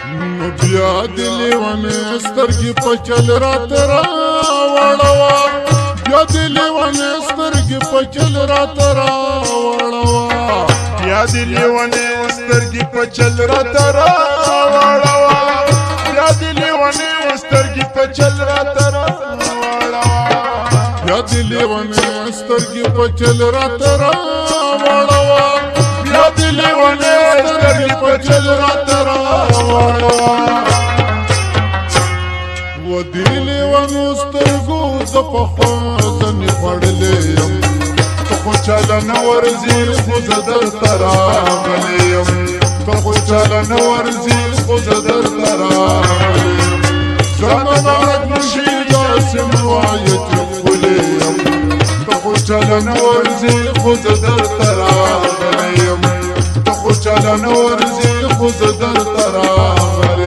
بیا دې لیونې سترګې په چل راته راوړوه بیا دې لیونې سترګې په چل راته راوړوه بیا دې لیونې سترګې په چل راته راوړوه بیا دې لیونې سترګې په چل راته راوړوه بیا دې لیونې سترګې په چل راته راوړوه بیا دې لیونې سترګې په چل راته راوړوه و دې لیونو سترګو زه پخوا ځنې خوړلی یم ته خو چاله نه ورځې خو زه درته راغلی یم ته خو چاله نه ورځې خو زه درته راغلی یم زما مرګ نشي داسې مه وایه چې ښکلی یم ته خو چاله نه ورځې خو زه درته راغلی یم ته خو چاله نه ورځې خو زه درته راغلی